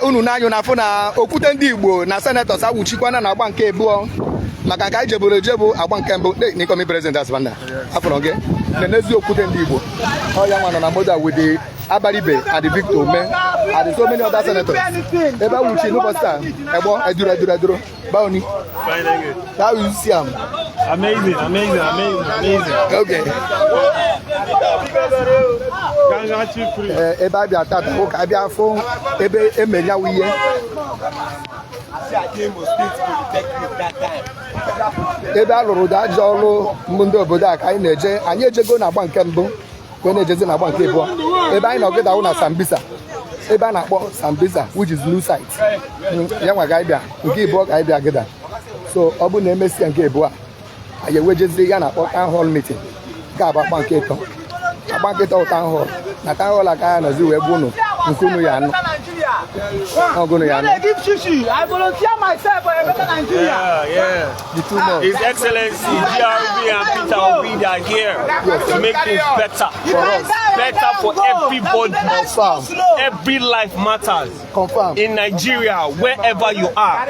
unu na-anyụ na afụ na okwute ndị Igbo na senatọs awụchikwana na agba nke abụọ maka ka anyị jeburu ejebu agba nke mbụ n'ikomi prezident asbanda afọrọ gị n'ezi okwute ndị Igbo ọ ya nwa nọ na moda with the Abaribe and the Victor Ume and so many other senators ebe awụchi n'ụbọchị taa egbo eduru baoni how you see am amazing. okay ebe abịa tata ụka abịa afọ ebe emenyawu ihe ebe a lụrụ ụda ajọ ọrụ mbụ ndị obodo a ka anyị na-eje anyị ejego na agba nke mbụ wee na-ejezi na agba nke abụọ ebe anyị nọgịda hụ na Sambisa ebe a na-akpọ Sambisa which is new site ya nwa ga ịbịa nke abụọ ka anyị bịa gịda so ọ bụ na emesịa nke abụọ anyị ewejezi ya na-akpọ town hall meeting ga-abụ agba nke ịtọ agba nke ịtọ town hall na town hall aka ya nọzi wee gwa unu nke unu ya anụ ọgụnụ ya anụ I volunteer myself for a better Nigeria. the two more. His Excellency GRB and Peter Obi are here to make things better for us, better for everybody. Confirm. Every life matters. Confirm. In Nigeria, wherever you are,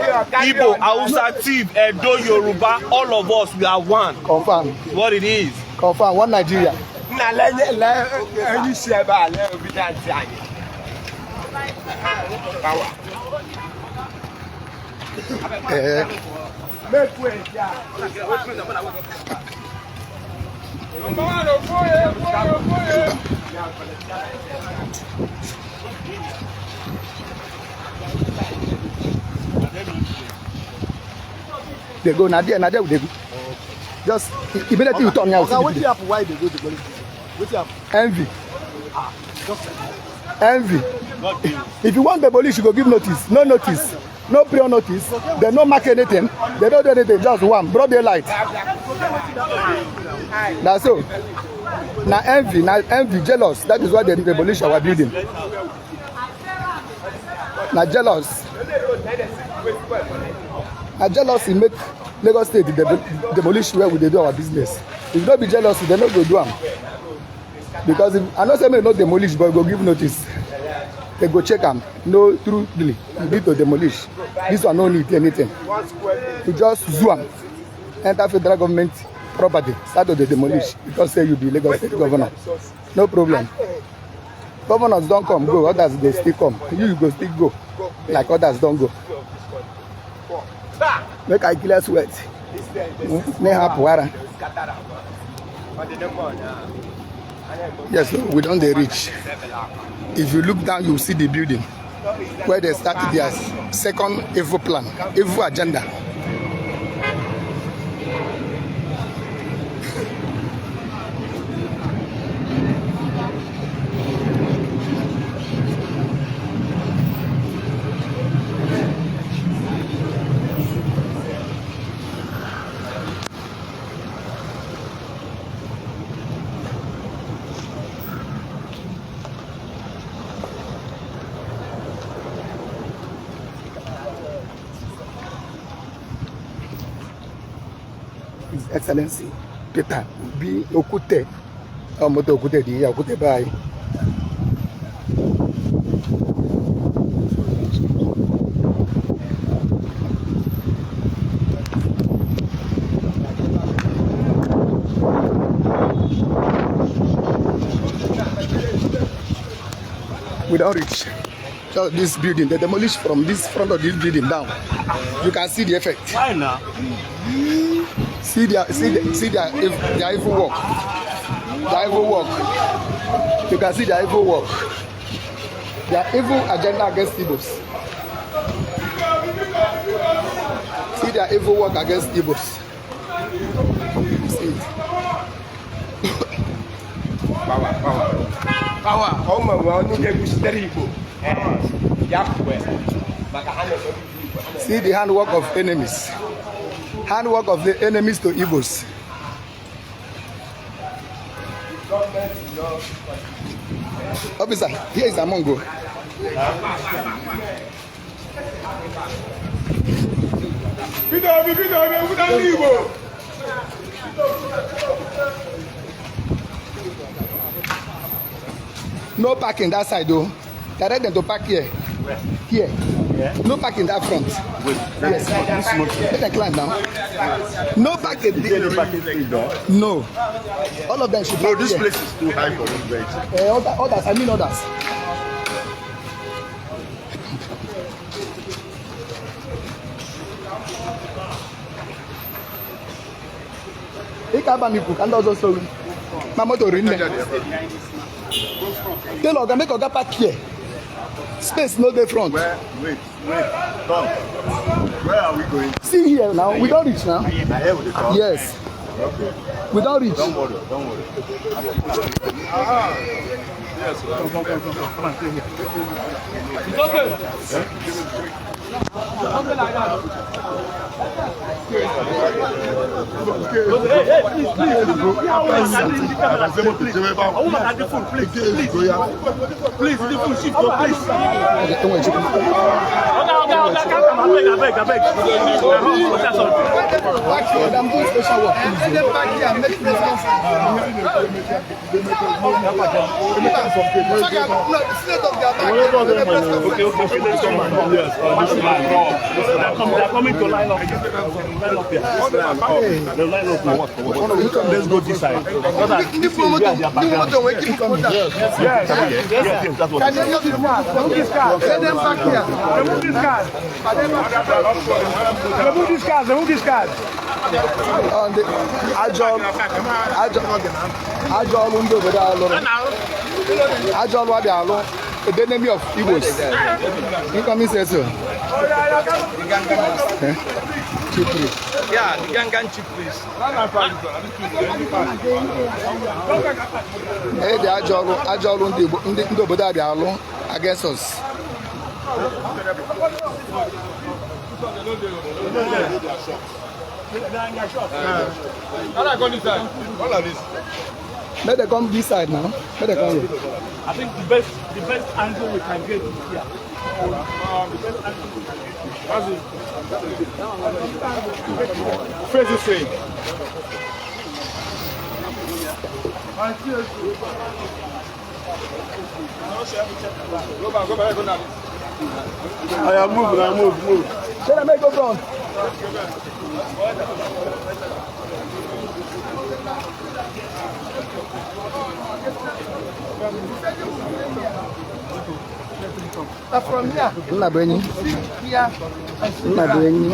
Igbo, Hausa, Tiv, Edo, Yoruba, all of us, we are one. Confirm. What it is. Confirm. One Nigeria. They go now there they go. Just immediately you turn now. What happen? Why they go to police? What happen? Envy. Envy. If you want the police, you go give notice. No notice. No prior notice. They don't mark anything. They don't do anything. Just one. Broad daylight. That's so. Now envy, jealous. That is why they demolish our building. Now jealous. Now jealousy make Lagos State demolish where we do our business. If you don't be jealous, they don't go do them. Because if I know say not demolish, but go give notice. They go check them. No, truly, you need to demolish. This one no need anything. You just zoom, enter federal government property, start to demolish because say you be Lagos State governor. No problem. Governors don't come, go. Others go still come. You go still go, like others don't go. Make I clear sweat. Yes, we don't reach. If you look down, you see the building where they started their second evil plan, evil agenda. His Excellency Peter B. Okute, Moto Okute di Okute by. We don't reach. So this building, they demolished from this front of this building down. You can see the effect. Why now? See their evil work. Their evil work. You can see their evil work. Their evil agenda against Igbos. See their evil work against Igbos. See it. Power. See the handwork of enemies. Handwork of the enemies to Igbos. Officer, here is Amongo. No parking that side though. Direct them to park here. Here. Yeah. No park in that front. Wait. Yes. Let them climb now. No park in there. No. All of them should No, park this here. place is too high for this place. Others, I mean others. Ikaba mipu can also sorry. My motor in there. Tell Oga make Oga park here. Space no dey front. Wait, Tom. Where are we going? See here now. We don't reach now. Ahead with the car? Yes. Okay. We don't reach. Don't worry. Yes, come and stay here. It's okay. Something like that. Hey, please. Please, the food, shift, please. I beg. I'm doing special work. They're coming to line up. Line up here. They'll line up now. Let's go this side. Yes, that's what it is. Remove this car. Let them back here. Remove this car. Remove this car. Remove this car. The enemy of Igbos. Incoming says so. Chief priest. Yeah, the Gangan chief priest. Hey, the Ajolu ndị obodo a dị alụ against us. Let them come this side now. Let them come here. I think the best angle we can get is here. The best angle. Face this way. Go back. I move. Let them make go front. From here. Nna bụ enyi. Here. Nna bụ enyi.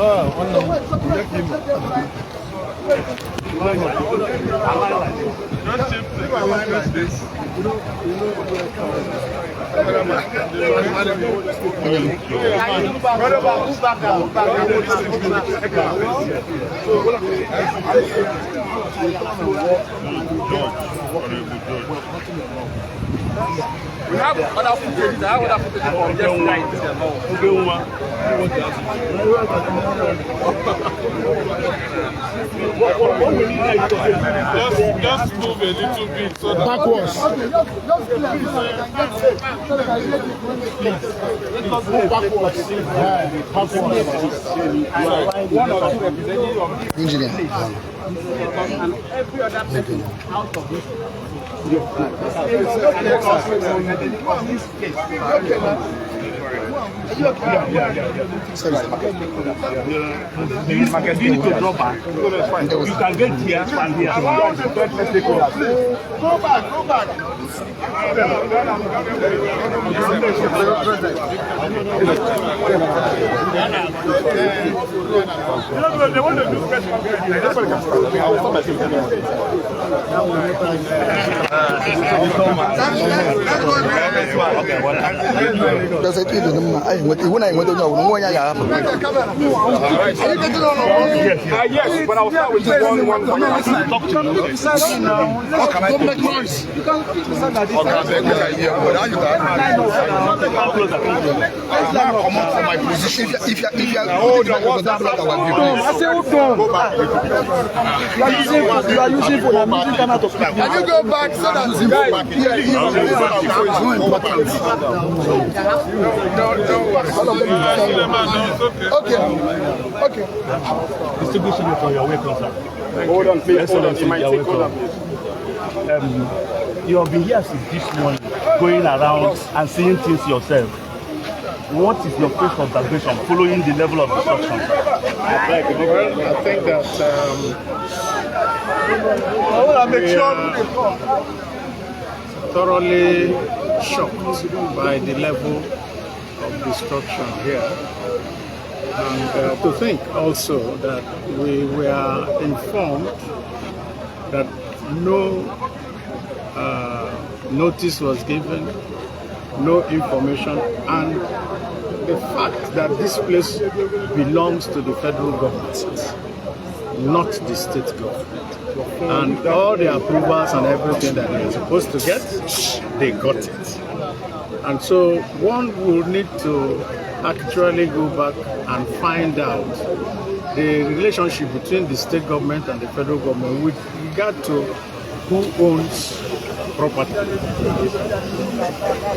We have other footage. I have other footage from yesterday. Just move a little bit so that Backwards. Engineer. And every other person out of this. You need to drop back. You can get here and here. go back. They want to do press Yes, but I'll start with one. Talk to you. Don't make noise. Come on from my position. If you are hold on, I say hold on. You are using for the music camera to speak. can you go back so that you guys hear him? Okay. Distribution for your way concern. Hold on, please. Hold on. You might take hold on. You have been here since this morning, going around and seeing things yourself. what is your first observation following the level of destruction? Well, I think that we are thoroughly shocked by the level of destruction here. And to think also that we were informed that no notice was given, no information, and the fact that this place belongs to the federal government, not the state government. And all the approvals and everything that they are supposed to get, they got it. And so one will need to actually go back and find out the relationship between the state government and the federal government with regard to who owns property,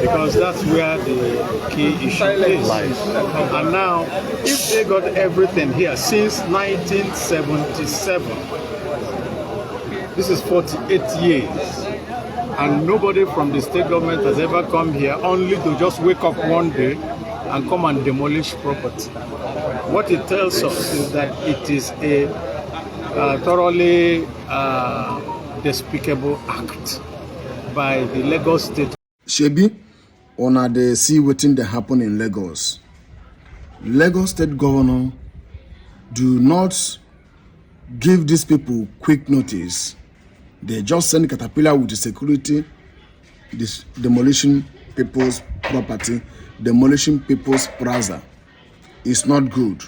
because that's where the key issue is. And now, if they got everything here since 1977, this is 48 years, and nobody from the state government has ever come here only to just wake up one day and come and demolish property. What it tells us is that it is a thoroughly despicable act by the Lagos State. Shebi, una dey see wetin dey happen in Lagos. Lagos State Governor do not give these people quick notice. They just send caterpillar with the security, this demolition people's property, demolition people's plaza. It's not good.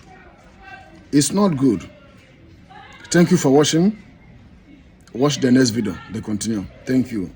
It's not good. Thank you for watching. Watch the next video. They continue. Thank you.